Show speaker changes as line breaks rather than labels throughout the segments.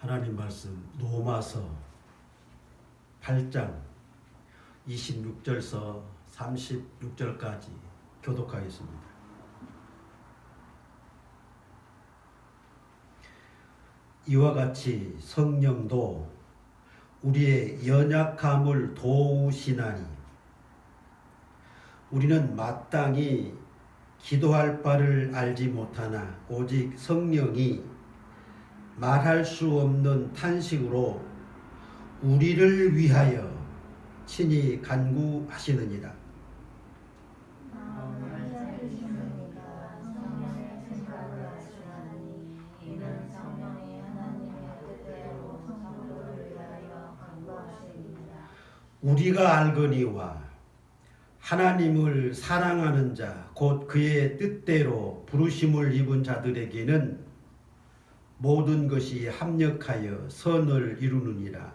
하나님 말씀 로마서 8장 26절서 36절까지 교독하겠습니다. 이와 같이 성령도 우리의 연약함을 도우시나니 우리는 마땅히 기도할 바를 알지 못하나 오직 성령이 말할 수 없는 탄식으로 우리를 위하여 친히 간구하시느니라. 우리가 알거니와 하나님을 사랑하는 자, 곧 그의 뜻대로 부르심을 입은 자들에게는 모든 것이 합력하여 선을 이루느니라.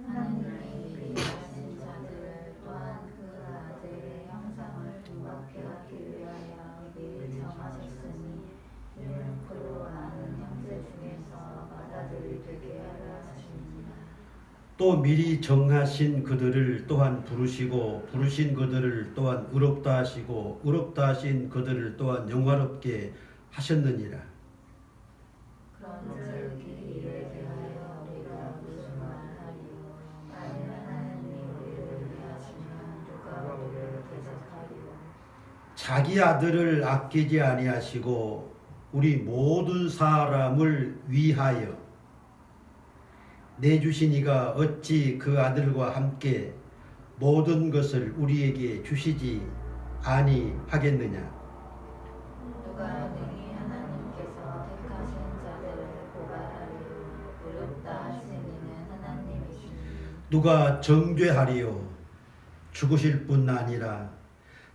하나님의 비하신 자들 또한 그 아들의 형상을 본받게 하기 위하여 미리 정하셨으니 이는 그로 아는 형제 중에서 맏아들이 되게 하려 하십니다.
또 미리 정하신 그들을 또한 부르시고 부르신 그들을 또한 의롭다 하시고 의롭다 하신 그들을 또한 영화롭게 하셨느니라.
그런즉 이 일에 대하여 우리가 무슨 말하리요? 만일 하나님이 우리를 위하시면 누가 우리를 대적하리요?
자기 아들을 아끼지 아니하시고 우리 모든 사람을 위하여 내주시니가 어찌 그 아들과 함께 모든 것을 우리에게 주시지 아니하겠느냐?
누가 능히 하나님께서 택하신 자들을 고발하리요? 의롭다 하신 이는 하나님이시니
누가 정죄하리요? 죽으실 뿐 아니라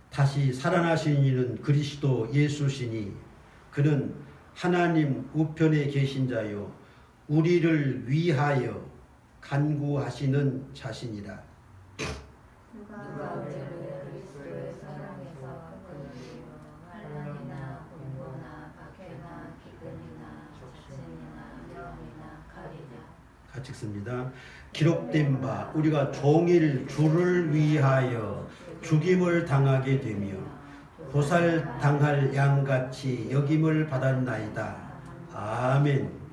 다시 살아나신 이는 그리스도 예수시니 그는 하나님 우편에 계신 자요 우리를 위하여 간구하시는 자신이라.
누가 우리를 그리스도의 사랑에서 끊으리요? 환난이나 공고나 박해나 기근이나 적신이나 위험이나 칼이냐?
같이 읽습니다. 기록된 바 우리가 종일 주를 위하여 죽임을 당하게 되며 보살당할 양같이 여김을 받았나이다. 아멘.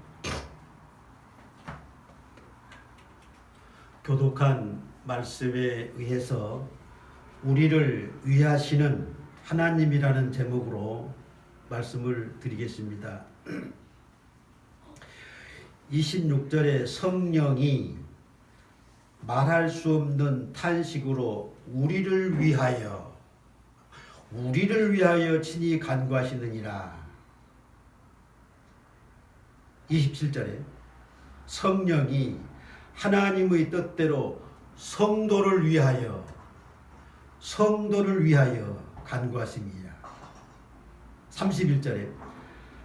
교독한 말씀에 의해서 우리를 위하시는 하나님이라는 제목으로 말씀을 드리겠습니다. 26절에 성령이 말할 수 없는 탄식으로 우리를 위하여 친히 간구하시느니라. 27절에 성령이 하나님의 뜻대로 성도를 위하여 간구하십니다. 31절에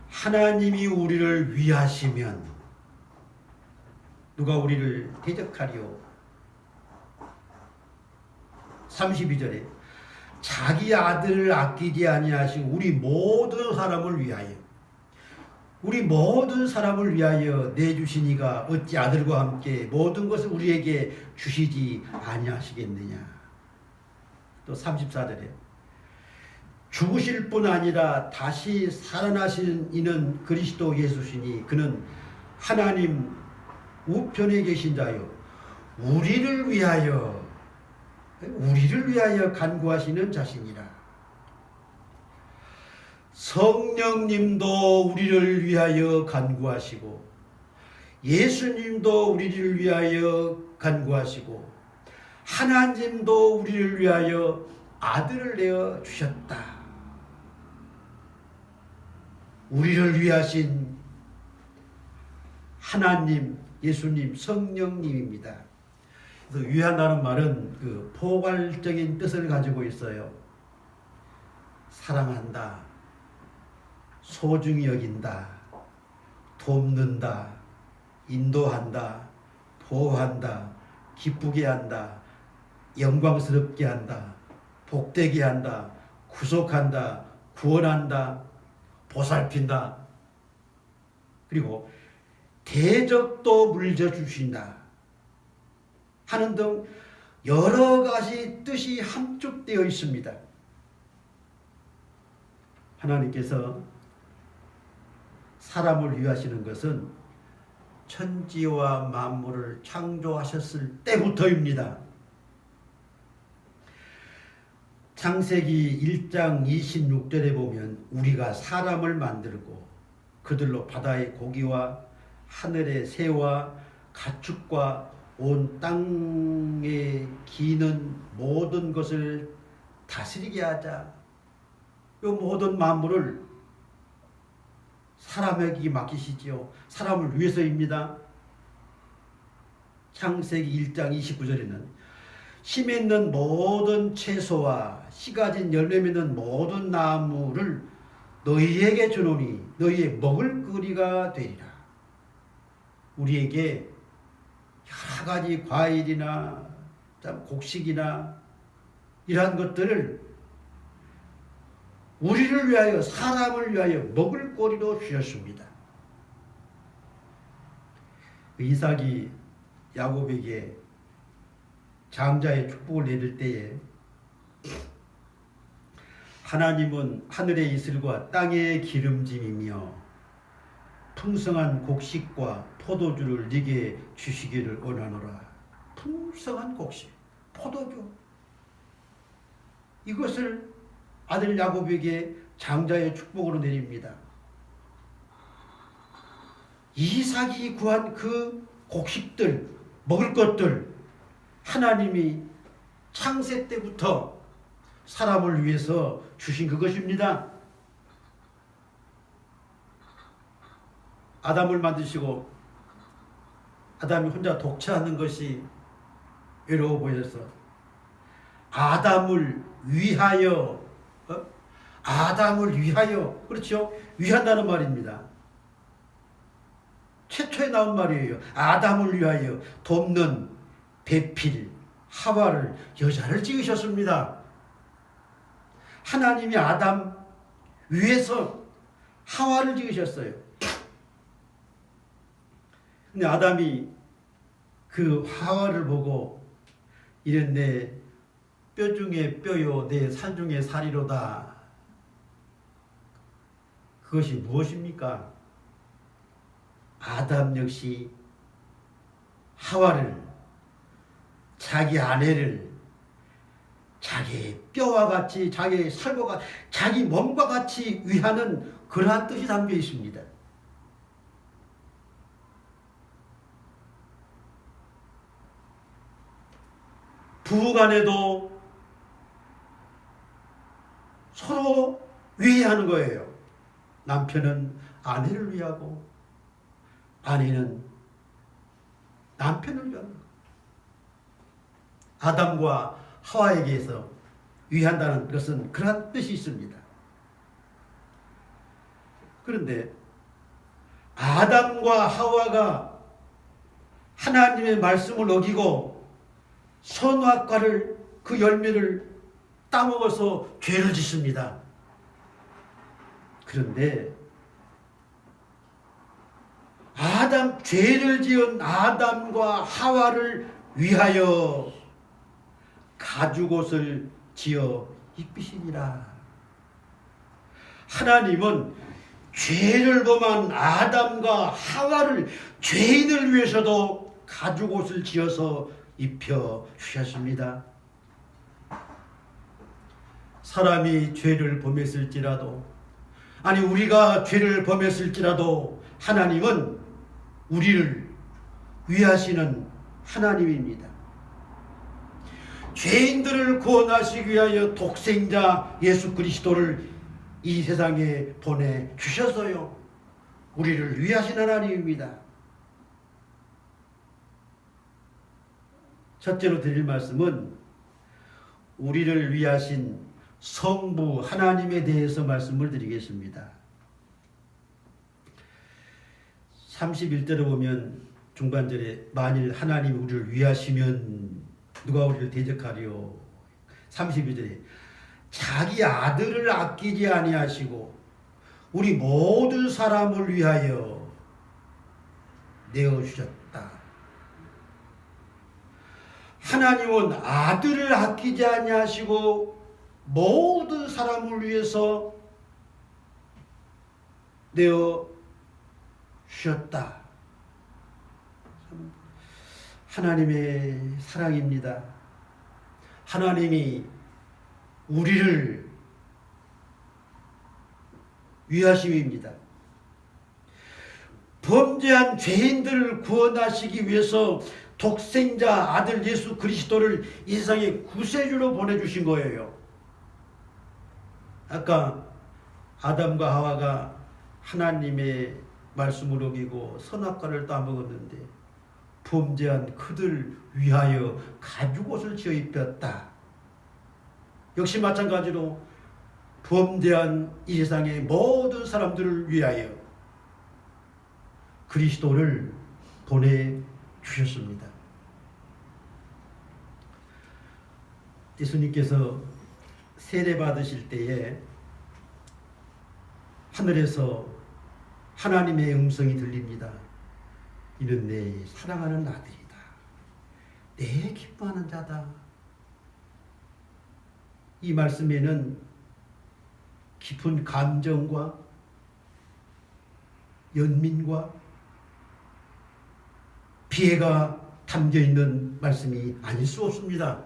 하나님이 우리를 위하시면 누가 우리를 대적하리요? 32절에 자기 아들을 아끼지 아니하시고 우리 모든 사람을 위하여 내주시니가 어찌 아들과 함께 모든 것을 우리에게 주시지 아니하시겠느냐. 또 34절에 죽으실 뿐 아니라 다시 살아나신 이는 그리스도 예수시니 그는 하나님 우편에 계신 자요 우리를 위하여 간구하시는 자신이라. 성령님도 우리를 위하여 간구하시고 예수님도 우리를 위하여 간구하시고 하나님도 우리를 위하여 아들을 내어 주셨다. 우리를 위하신 하나님, 예수님, 성령님입니다. 그래서 위한다는 말은 그 포괄적인 뜻을 가지고 있어요. 사랑한다, 소중히 여긴다, 돕는다, 인도한다, 보호한다, 기쁘게 한다, 영광스럽게 한다, 복되게 한다, 구속한다, 구원한다, 보살핀다. 그리고 대적도 물려주신다 하는 등 여러 가지 뜻이 함축되어 있습니다. 하나님께서 사람을 위하시는 것은 천지와 만물을 창조하셨을 때부터입니다. 창세기 1장 26절에 보면 우리가 사람을 만들고 그들로 바다의 고기와 하늘의 새와 가축과 온 땅에 기는 모든 것을 다스리게 하자. 이 모든 만물을 사람에게 맡기시지요. 사람을 위해서입니다. 창세기 1장 29절에는 씨 맺는 모든 채소와 씨 가진 열매 맺는 모든 나무를 너희에게 주노니 너희의 먹을 거리가 되리라. 우리에게 여러 가지 과일이나 곡식이나 이러한 것들을 우리를 위하여 사람을 위하여 먹을 거리로 주셨습니다. 이삭이 야곱에게 장자의 축복을 내릴 때에 하나님은 하늘의 이슬과 땅의 기름짐이며 풍성한 곡식과 포도주를 네게 주시기를 원하노라. 풍성한 곡식, 포도주, 이것을 아들 야곱에게 장자의 축복으로 내립니다. 이삭이 구한 그 곡식들, 먹을 것들, 하나님이 창세 때부터 사람을 위해서 주신 그것입니다. 아담을 만드시고 아담이 혼자 독차하는 것이 외로워 보여서 아담을 위하여, 아담을 위하여, 그렇죠? 위한다는 말입니다. 최초에 나온 말이에요. 아담을 위하여 돕는 배필 하와를, 여자를 지으셨습니다. 하나님이 아담 위해서 하와를 지으셨어요. 근데 아담이 그 하와를 보고 이랬네. 뼈 중에 뼈요 내 살 중에 살이로다. 그것이 무엇입니까? 아담 역시 하와를, 자기 아내를 자기 뼈와 같이, 자기 살과 같이, 자기 몸과 같이 위하는 그러한 뜻이 담겨 있습니다. 부부간에도 서로 위하는 거예요. 남편은 아내를 위하고 아내는 남편을 위하는 거예요. 아담과 하와에게서 위한다는 것은 그러한 뜻이 있습니다. 그런데 아담과 하와가 하나님의 말씀을 어기고 선악과를, 그 열매를 따먹어서 죄를 짓습니다. 그런데 죄를 지은 아담과 하와를 위하여 가죽옷을 지어 입히시니라. 하나님은 죄를 범한 아담과 하와를, 죄인을 위해서도 가죽옷을 지어서 입혀 주셨습니다. 사람이 죄를 범했을지라도, 아니 우리가 죄를 범했을지라도 하나님은 우리를 위하시는 하나님입니다. 죄인들을 구원하시기 위하여 독생자 예수 그리스도를 이 세상에 보내주셨어요. 우리를 위하신 하나님입니다. 첫째로 드릴 말씀은 우리를 위하신 성부 하나님에 대해서 말씀을 드리겠습니다. 31절에 보면 중반절에 만일 하나님이 우리를 위하시면 누가 우리를 대적하리요. 32절에 자기 아들을 아끼지 아니하시고 우리 모든 사람을 위하여 내어주셨다. 하나님은 아들을 아끼지 아니하시고 모든 사람을 위해서 내어주셨다. 하나님의 사랑입니다. 하나님이 우리를 위하심입니다. 범죄한 죄인들을 구원하시기 위해서 독생자 아들 예수 그리스도를 이 세상에 구세주로 보내주신 거예요. 아까 아담과 하와가 하나님의 말씀을 어기고 선악과를 따먹었는데 범죄한 그들 위하여 가죽옷을 지어 입혔다. 역시 마찬가지로 범죄한 이 세상의 모든 사람들을 위하여 그리스도를 보내주셨습니다. 예수님께서 세례받으실 때에 하늘에서 하나님의 음성이 들립니다. 이는 내 사랑하는 아들이다. 내 기뻐하는 자다. 이 말씀에는 깊은 감정과 연민과 비애가 담겨 있는 말씀이 아닐 수 없습니다.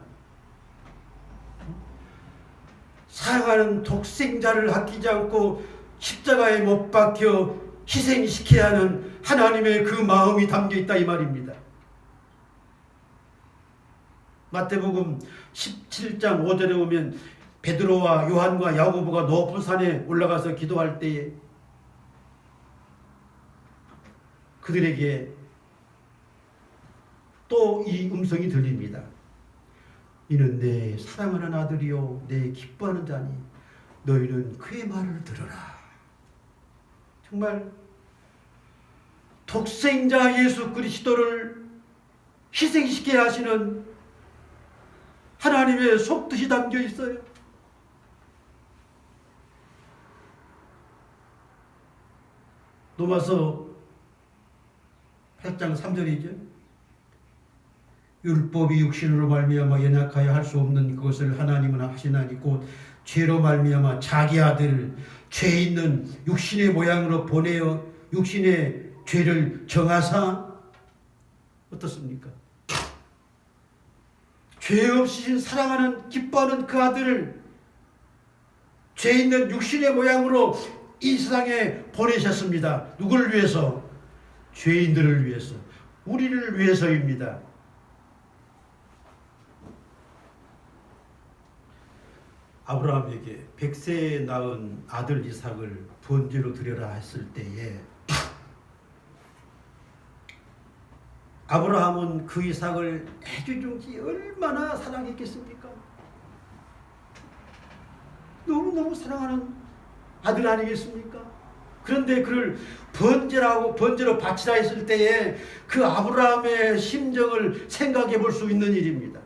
사랑하는 독생자를 아끼지 않고 십자가에 못 박혀 희생시켜야 하는 하나님의 그 마음이 담겨 있다 이 말입니다. 마태복음 17장 5절에 보면 베드로와 요한과 야고보가 높은 산에 올라가서 기도할 때에 그들에게 또 이 음성이 들립니다. 이는 내 사랑하는 아들이요 내 기뻐하는 자니 너희는 그의 말을 들어라. 정말 독생자 예수 그리스도를 희생시켜야 하시는 하나님의 속뜻이 담겨 있어요. 로마서 8장 3절이죠. 율법이 육신으로 말미암아 연약하여 할 수 없는 그것을 하나님은 하시나니 곧 죄로 말미암아 자기 아들을 죄 있는 육신의 모양으로 보내어 육신의 죄를 정하사 어떻습니까? 죄 없이 사랑하는 기뻐하는 그 아들을 죄 있는 육신의 모양으로 이 세상에 보내셨습니다. 누구를 위해서? 죄인들을 위해서, 우리를 위해서입니다. 아브라함에게 100세에 낳은 아들 이삭을 번제로 드려라 했을 때에 아브라함은 그 이삭을 애주중지 얼마나 사랑했겠습니까? 너무너무 사랑하는 아들 아니겠습니까? 그런데 그를 번제로 바치라 했을 때에 그 아브라함의 심정을 생각해 볼 수 있는 일입니다.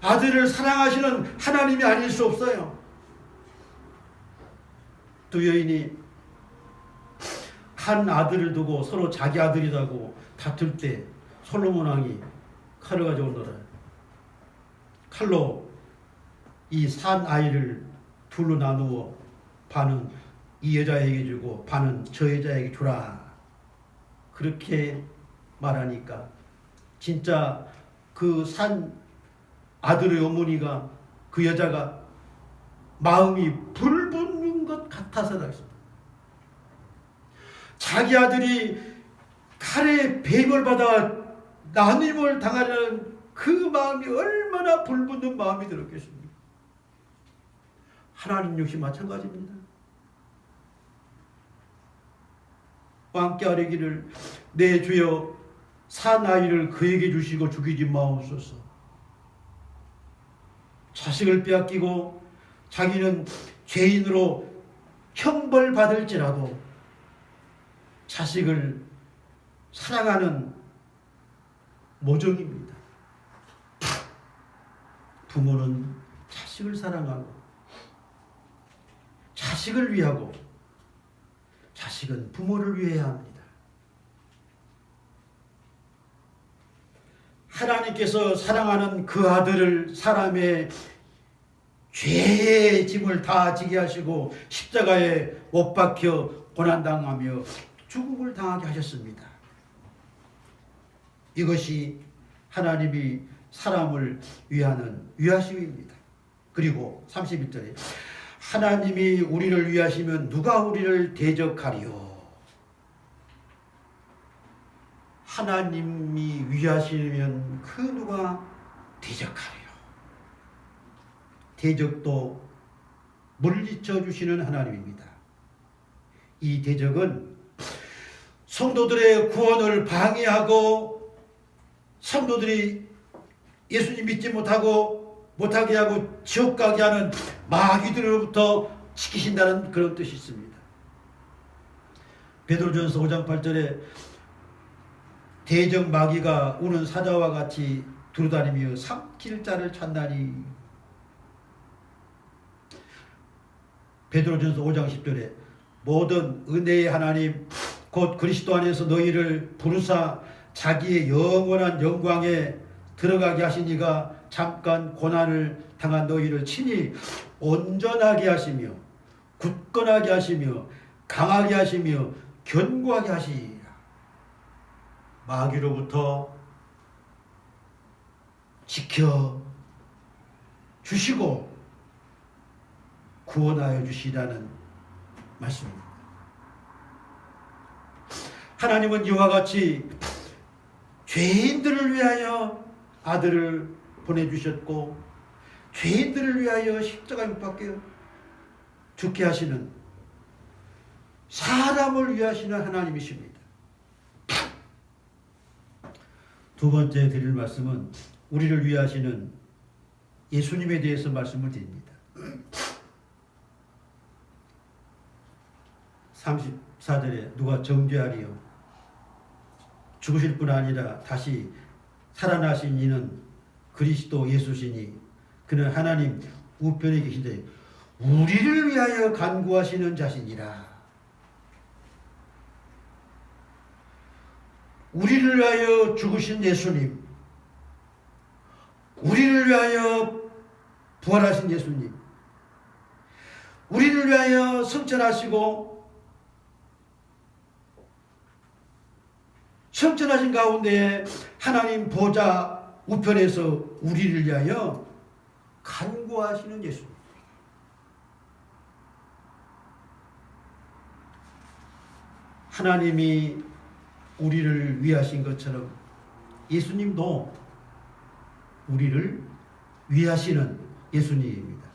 아들을 사랑하시는 하나님이 아닐 수 없어요. 두 여인이 한 아들을 두고 서로 자기 아들이라고 다툴 때 솔로몬 왕이 칼을 가져오너라. 칼로 이 산 아이를 둘로 나누어 반은 이 여자에게 주고 반은 저 여자에게 주라. 그렇게 말하니까 진짜 그 산 아들의 어머니가 그 여자가 마음이 불붙는 것 같아서 그랬습니다. 자기 아들이 칼에 배임을 받아 난임을 당하려는 그 마음이 얼마나 불붙는 마음이 들었겠습니까? 하나님 역시 마찬가지입니다. 왕께 아뢰기를 내 주여 산 아이를 그에게 주시고 죽이지 마옵소서. 자식을 빼앗기고 자기는 죄인으로 형벌받을지라도 자식을 사랑하는 모종입니다. 부모는 자식을 사랑하고 자식을 위하고 자식은 부모를 위해야 합니다. 하나님께서 사랑하는 그 아들을 사람의 죄의 짐을 다 지게 하시고 십자가에 못 박혀 고난당하며 죽음을 당하게 하셨습니다. 이것이 하나님이 사람을 위하는 위하심입니다. 그리고 31절에 하나님이 우리를 위하시면 누가 우리를 대적하리요? 하나님이 위하시면 그 누가 대적하리요? 대적도 물리쳐 주시는 하나님입니다. 이 대적은 성도들의 구원을 방해하고 성도들이 예수님 믿지 못하게 하고 지옥 가게 하는 마귀들로부터 지키신다는 그런 뜻이 있습니다. 베드로전서 5장 8절에 대적 마귀가 우는 사자와 같이 두루다니며 삼킬 자를 찾나니. 베드로전서 5장 10절에 모든 은혜의 하나님 곧 그리스도 안에서 너희를 부르사 자기의 영원한 영광에 들어가게 하신 이가 잠깐 고난을 당한 너희를 친히 온전하게 하시며 굳건하게 하시며 강하게 하시며 견고하게 하시리라. 마귀로부터 지켜 주시고 구원하여 주시라는 말씀입니다. 하나님은 이와 같이 죄인들을 위하여 아들을 보내주셨고 죄인들을 위하여 십자가에 못 박혀 죽게 하시는 사람을 위하시는 하나님이십니다. 두 번째 드릴 말씀은 우리를 위하시는 예수님에 대해서 말씀을 드립니다. 34절에 누가 정죄하리요? 죽으실 뿐 아니라 다시 살아나신 이는 그리스도 예수시니 그는 하나님 우편에 계신데 우리를 위하여 간구하시는 자신이라. 우리를 위하여 죽으신 예수님, 우리를 위하여 부활하신 예수님, 우리를 위하여 성천하시고 성천하신 가운데 하나님 보좌 우편에서 우리를 위하여 간구하시는 예수님. 하나님이 우리를 위하신 것처럼 예수님도 우리를 위하시는 예수님입니다.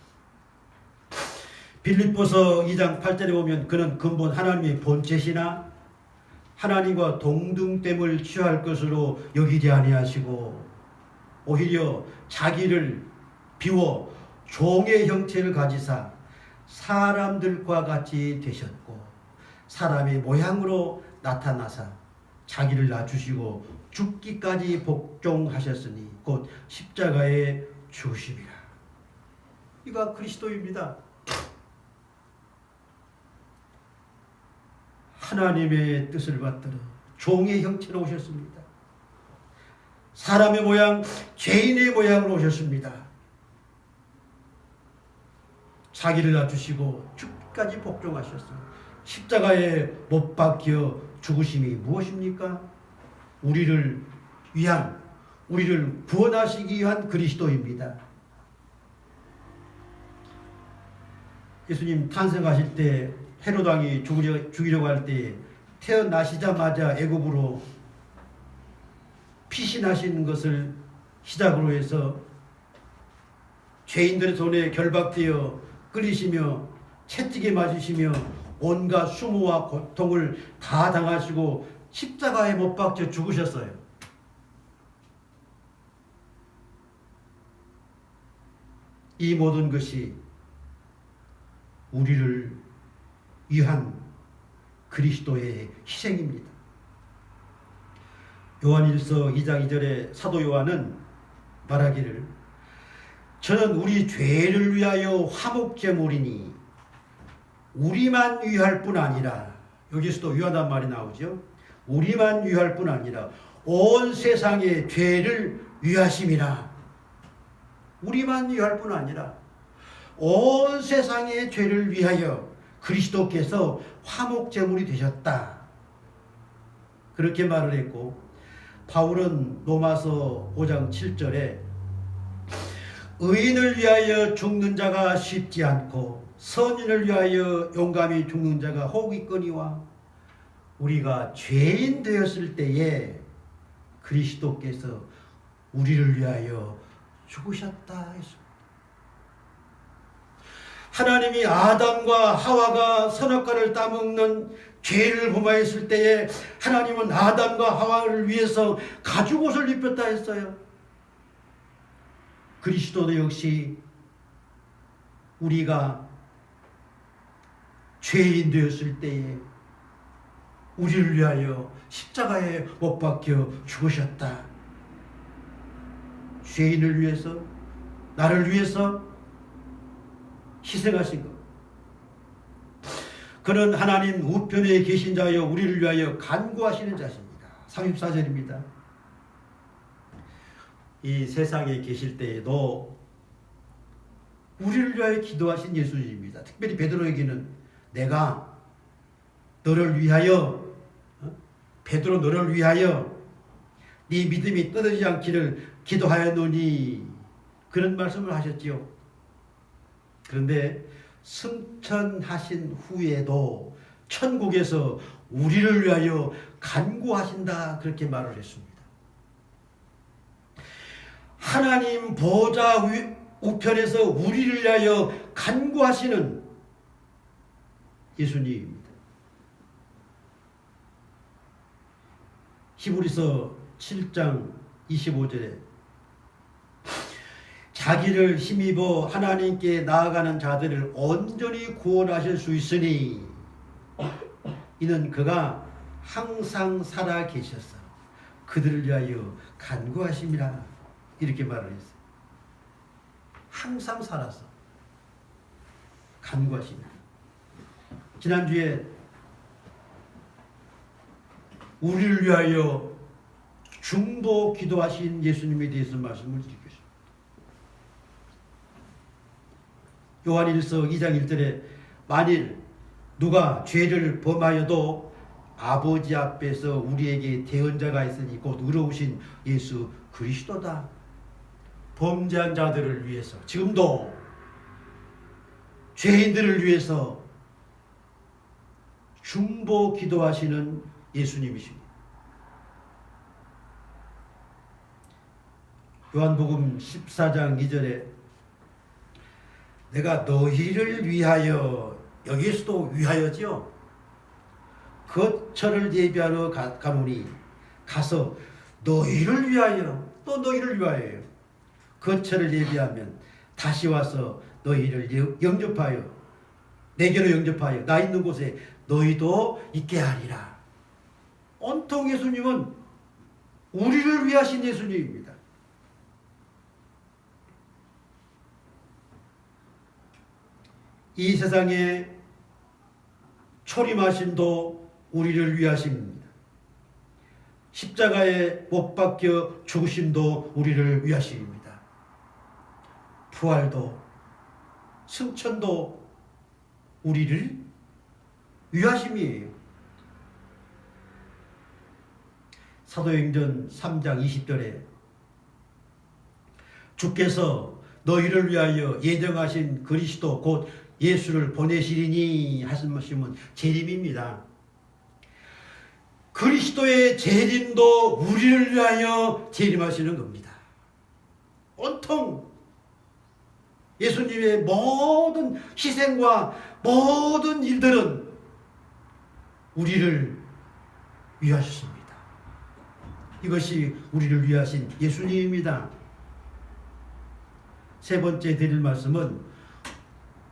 빌립보서 2장 8절에 보면 그는 근본 하나님의 본체시나 하나님과 동등됨을 취할 것으로 여기지 아니하시고 오히려 자기를 비워 종의 형체를 가지사 사람들과 같이 되셨고 사람의 모양으로 나타나사 자기를 낮추시고 죽기까지 복종하셨으니 곧 십자가에 죽으심이라. 이가 그리스도입니다. 하나님의 뜻을 받들어 종의 형체로 오셨습니다. 사람의 모양, 죄인의 모양으로 오셨습니다. 자기를 낮추시고 죽기까지 복종하셨습니다. 십자가에 못 박혀 죽으심이 무엇입니까? 우리를 위한, 우리를 구원하시기 위한 그리스도입니다. 예수님 탄생하실 때 헤롯 왕이 죽이려고 할 때 태어나시자마자 애굽으로 피신하신 것을 시작으로 해서 죄인들의 손에 결박되어 끌리시며 채찍에 맞으시며 온갖 수모와 고통을 다 당하시고 십자가에 못 박혀 죽으셨어요. 이 모든 것이 우리를 위한 그리스도의 희생입니다. 요한일서 2장 2절에 사도 요한은 말하기를 저는 우리 죄를 위하여 화목제물이니 우리만 위할 뿐 아니라 여기서도 위하단 말이 나오죠. 우리만 위할 뿐 아니라 온 세상의 죄를 위하심이라. 우리만 위할 뿐 아니라 온 세상의 죄를 위하여 그리스도께서 화목제물이 되셨다. 그렇게 말을 했고, 바울은 로마서 5장 7절에 의인을 위하여 죽는 자가 쉽지 않고 선인을 위하여 용감히 죽는 자가 혹이거니와 우리가 죄인 되었을 때에 그리스도께서 우리를 위하여 죽으셨다 했습니다. 하나님이 아담과 하와가 선악과를 따먹는 죄를 범하였을 때에 하나님은 아담과 하와를 위해서 가죽옷을 입혔다 했어요. 그리스도도 역시 우리가 죄인 되었을 때에 우리를 위하여 십자가에 못 박혀 죽으셨다. 죄인을 위해서, 나를 위해서 희생하신 것. 그는 하나님 우편에 계신 자여 우리를 위하여 간구하시는 자십니다. 34절입니다. 이 세상에 계실 때에도 우리를 위하여 기도하신 예수님입니다. 특별히 베드로에게는 내가 너를 위하여, 베드로 너를 위하여 네 믿음이 떨어지지 않기를 기도하였노니 그런 말씀을 하셨지요. 그런데 승천하신 후에도 천국에서 우리를 위하여 간구하신다 그렇게 말을 했습니다. 하나님 보좌 우편에서 우리를 위하여 간구하시는 예수님입니다. 히브리서 7장 25절에 자기를 힘입어 하나님께 나아가는 자들을 온전히 구원하실 수 있으니 이는 그가 항상 살아 계셔서 그들을 위하여 간구하심이라 이렇게 말을 했어요. 항상 살아서 간구하십니다. 지난주에 우리를 위하여 중보 기도하신 예수님에 대해서 말씀을 드리겠습니다. 요한일서 2장 1절에 만일 누가 죄를 범하여도 아버지 앞에서 우리에게 대언자가 있으니 곧 의로우신 예수 그리스도다. 범죄한 자들을 위해서 지금도 죄인들을 위해서 중보 기도하시는 예수님이십니다. 요한복음 14장 2절에 내가 너희를 위하여, 여기에서도 위하여지요. 거처를 예비하러 가노니 가서 너희를 위하여, 또 너희를 위하여요. 거처를 예비하면 다시 와서 너희를 영접하여 내게로 영접하여 나 있는 곳에 너희도 있게 하리라. 온통 예수님은 우리를 위하신 예수님입니다. 이 세상에 초림하심도 우리를 위하심입니다. 십자가에 못 박혀 죽으심도 우리를 위하심입니다. 부활도 승천도 우리를 위하심이에요. 사도행전 3장 20절에 주께서 너희를 위하여 예정하신 그리스도 곧 예수를 보내시리니 하신 말씀은 재림입니다. 그리스도의 재림도 우리를 위하여 재림하시는 겁니다. 온통 예수님의 모든 희생과 모든 일들은 우리를 위하셨습니다. 이것이 우리를 위하신 예수님입니다. 세 번째 드릴 말씀은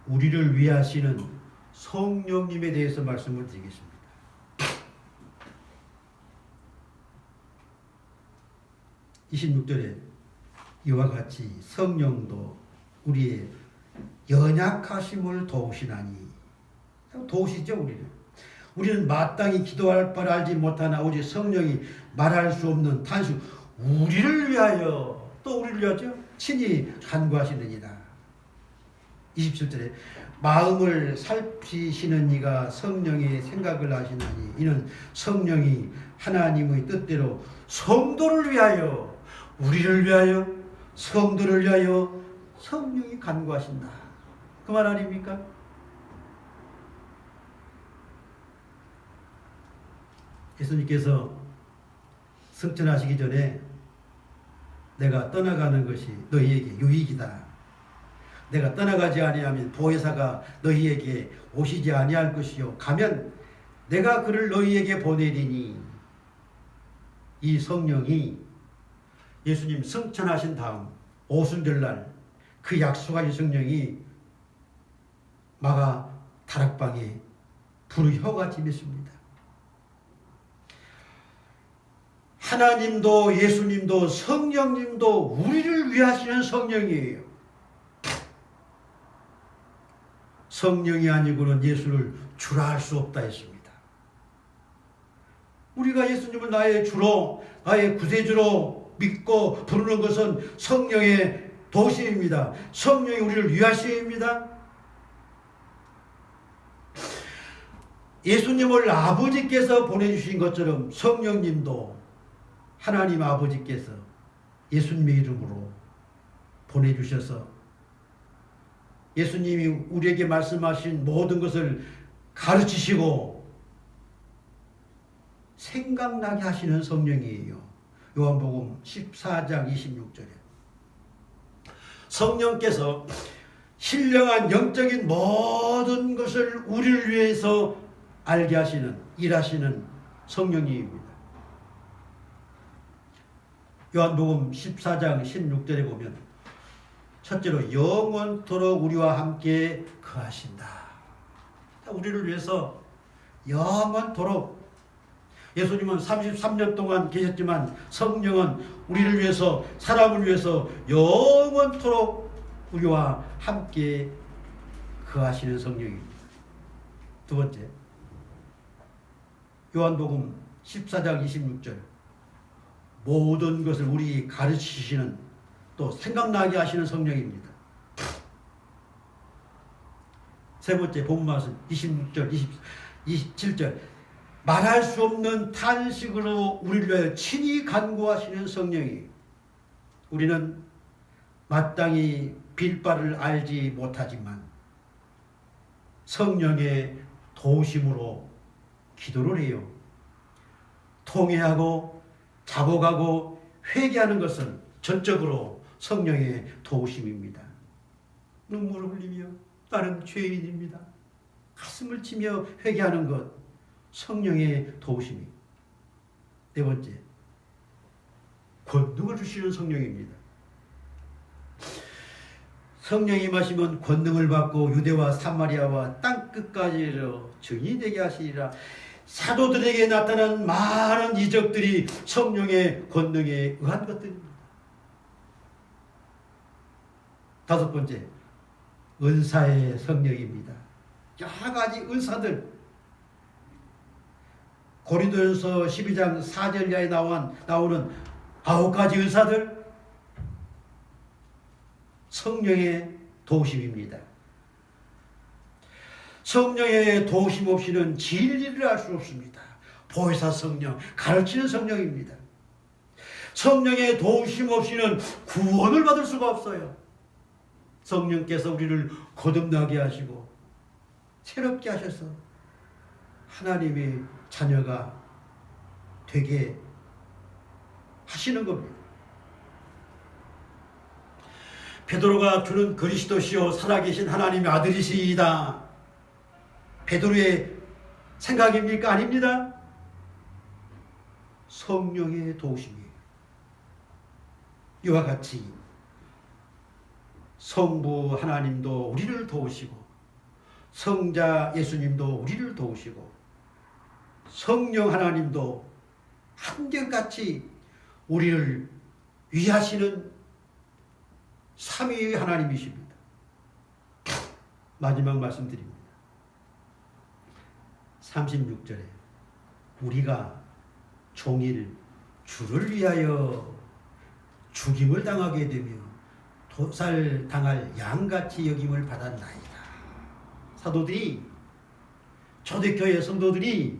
우리를 위하시는 성령님에 대해서 말씀을 드리겠습니다. (26절에) 이와 같이 성령도 우리의 연약하심을 도우시나니, 도우시죠. 우리를 우리는 마땅히 기도할 바를 알지 못하나 오직 성령이 말할 수 없는 단수 우리를 위하여 또 우리를 위하죠. 친히 간구하시느니라. 27절에 마음을 살피시는 이가 성령의 생각을 아시나니 이는 성령이 하나님의 뜻대로 성도를 위하여 우리를 위하여 성도를 위하여 성령이 간구하신다. 그 말 아닙니까? 예수님께서 승천하시기 전에 내가 떠나가는 것이 너희에게 유익이다. 내가 떠나가지 아니하면 보혜사가 너희에게 오시지 아니할 것이요 가면 내가 그를 너희에게 보내리니 이 성령이 예수님 승천하신 다음 오순절날 그 약속하신 성령이 마가 다락방에 불의 혀같이 맺습니다. 하나님도 예수님도 성령님도 우리를 위하시는 성령이에요. 성령이 아니고는 예수를 주라 할 수 없다 했습니다. 우리가 예수님을 나의 주로 나의 구세주로 믿고 부르는 것은 성령의 도심입니다. 성령이 우리를 위하심입니다. 예수님을 아버지께서 보내주신 것처럼 성령님도 하나님 아버지께서 예수님의 이름으로 보내주셔서 예수님이 우리에게 말씀하신 모든 것을 가르치시고 생각나게 하시는 성령이에요. 요한복음 14장 26절에 성령께서 신령한 영적인 모든 것을 우리를 위해서 알게 하시는 일하시는 성령님입니다. 요한복음 14장 16절에 보면 첫째로 영원토록 우리와 함께 거하신다. 우리를 위해서 영원토록 예수님은 33년 동안 계셨지만 성령은 우리를 위해서 사람을 위해서 영원토록 우리와 함께 거하시는 성령입니다. 두 번째 요한복음 14장 26절 모든 것을 우리 가르치시는 또 생각나게 하시는 성령입니다. 세 번째 본 말씀 26절 27절 말할 수 없는 탄식으로 우리를 위하여 친히 간구하시는 성령이 우리는 마땅히 빌 바를 알지 못하지만 성령의 도우심으로 기도를 해요. 통회하고 자복하고 회개하는 것은 전적으로 성령의 도우심입니다. 눈물을 흘리며 나는 죄인입니다. 가슴을 치며 회개하는 것 성령의 도우심입니다. 네 번째 권능을 주시는 성령입니다. 성령이 임하시면 권능을 받고 유대와 사마리아와 땅끝까지로 증인이 되게 하시리라. 사도들에게 나타난 많은 이적들이 성령의 권능에 의한 것들입니다. 다섯 번째 은사의 성령입니다. 여러 가지 은사들 고린도전서 12장 4절 이하에 나오는 9가지 은사들 성령의 도우심입니다. 성령의 도우심 없이는 진리를 알 수 없습니다. 보혜사 성령, 가르치는 성령입니다. 성령의 도우심 없이는 구원을 받을 수가 없어요. 성령께서 우리를 거듭나게 하시고 새롭게 하셔서 하나님의 자녀가 되게 하시는 겁니다. 베드로가 주는 그리스도시요 살아계신 하나님의 아들이시이다. 베드로의 생각입니까? 아닙니다. 성령의 도우심이에요. 이와 같이 성부 하나님도 우리를 도우시고 성자 예수님도 우리를 도우시고 성령 하나님도 한결같이 우리를 위하시는 삼위의 하나님이십니다. 마지막 말씀드립니다. 36절에 우리가 종일 주를 위하여 죽임을 당하게 되며 도살당할 양같이 여김을 받았나이다. 사도들이, 초대교회 성도들이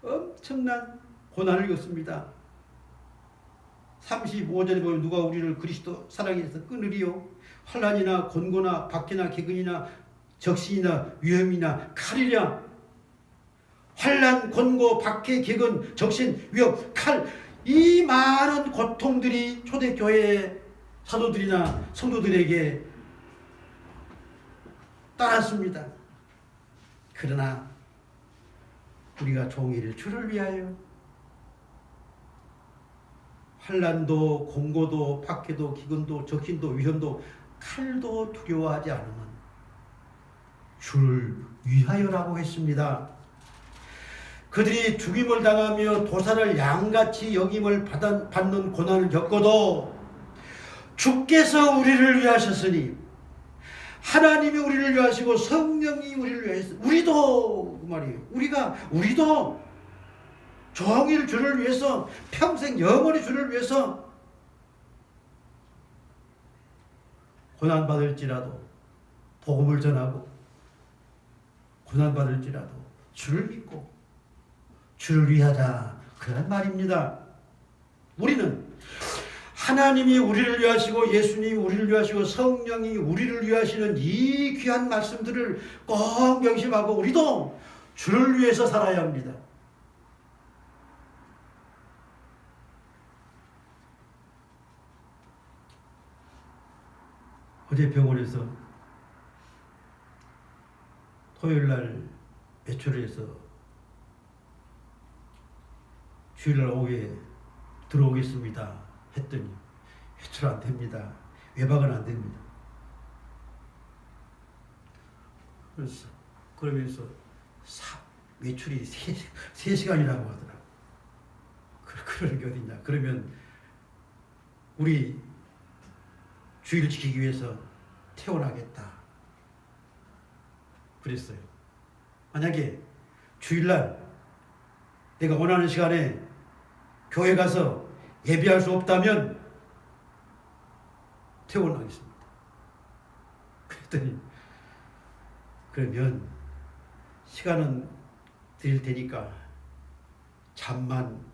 엄청난 고난을 겪습니다. 35절에 보면 누가 우리를 그리스도 사랑에서 끊으리요? 환난이나 곤고나 박해나 기근이나 적신이나 위험이나 칼이랴. 환난, 곤고, 박해, 기근, 적신, 위험, 칼, 이 많은 고통들이 초대교회의 사도들이나 성도들에게 따랐습니다. 그러나 우리가 종일 주를 위하여 환난도, 공고도, 박해도, 기근도, 적신도, 위험도, 칼도 두려워하지 않으면 주를 위하여라고 했습니다. 그들이 죽임을 당하며 도살을 양같이 여김을 받는 고난을 겪어도 주께서 우리를 위하셨으니, 하나님이 우리를 위하시고 성령이 우리를 위하셨으니, 우리도 그 말이에요. 우리도 종일 주를 위해서, 평생 영원히 주를 위해서 고난받을지라도 복음을 전하고, 고난받을지라도 주를 믿고 주를 위하자, 그런 말입니다. 우리는 하나님이 우리를 위하시고 예수님이 우리를 위하시고 성령이 우리를 위하시는 이 귀한 말씀들을 꼭 명심하고 우리도 주를 위해서 살아야 합니다. 어제 병원에서 토요일날 외출을 해서 주일날 오후에 들어오겠습니다 했더니 외출 안 됩니다. 외박은 안 됩니다. 그러면서 외출이 3시간이라고 하더라고요. 그러는 게 어딨냐. 그러면 우리 주의를 지키기 위해서 퇴원하겠다 그랬어요. 만약에 주일날 내가 원하는 시간에 교회 가서 예배할 수 없다면 퇴원하겠습니다. 그랬더니 그러면 시간은 드릴 테니까 잠만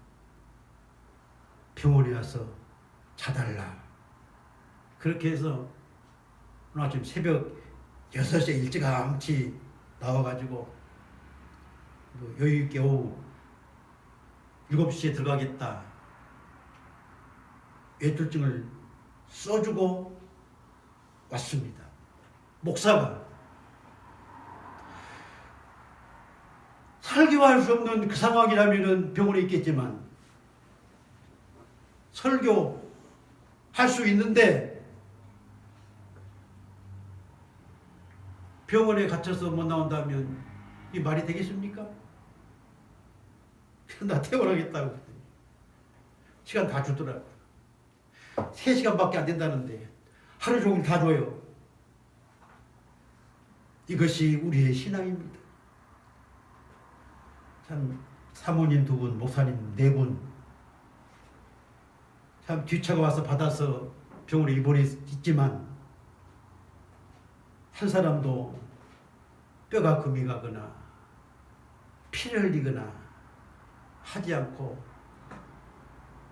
병원에 와서 자달라. 그렇게 해서 오늘 아침 새벽 6시에 일찌감치 나와가지고 여유있게 오후 7시에 들어가겠다. 외출증을 써주고 왔습니다. 목사가 설교할 수 없는 그 상황이라면 병원에 있겠지만 설교할 수 있는데 병원에 갇혀서 못 나온다면 이 말이 되겠습니까? 나 퇴원하겠다고 그랬더니 시간 다 주더라고요. 3시간밖에 안 된다는데 하루 종일 다 줘요. 이것이 우리의 신앙입니다. 참 사모님 2분, 목사님 4분 참 뒤차가 와서 받아서 병원에 입원했지만 한 사람도 뼈가 금이 가거나 피를 흘리거나 하지 않고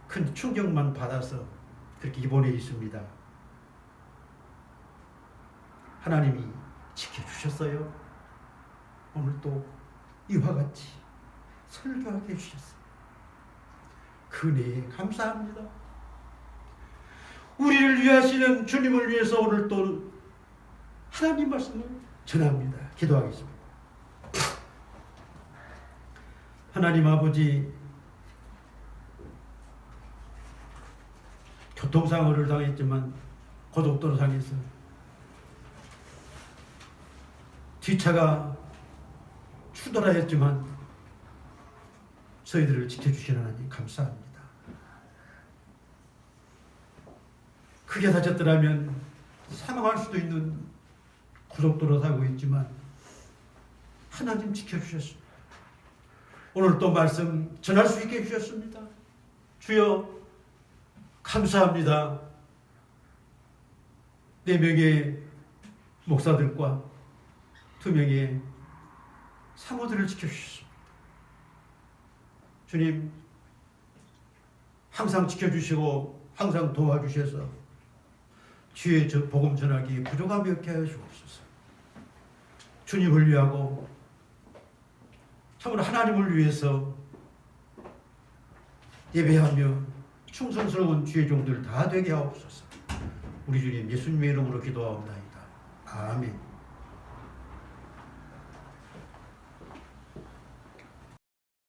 큰 충격만 받아서 그렇게 입원해 있습니다. 하나님이 지켜주셨어요. 오늘 또 이와 같이 설교하게 해주셨어요. 그 은혜에 감사합니다. 우리를 위하시는 주님을 위해서 오늘 또 하나님 말씀을 전합니다. 기도하겠습니다. 하나님 아버지, 교통사고를 당했지만 고속도로 상에서 뒷차가 추돌하였지만 저희들을 지켜주시는 하나님 감사합니다. 크게 다쳤더라면 사망할 수도 있는 고속도로 사고였지만 하나님 지켜주셨습니다. 오늘 또 말씀 전할 수 있게 해주셨습니다. 주여 감사합니다. 4명의 목사들과 2명의 사모들을 지켜주셨습니다. 주님 항상 지켜주시고 항상 도와주셔서 주의 복음 전하기 부족함이 없게 하여 주옵소서. 주님을 위하고 참으로 하나님을 위해서 예배하며 충성스러운 주의 종들 다 되게 하옵소서. 우리 주님 예수님의 이름으로 기도하옵나이다. 아멘.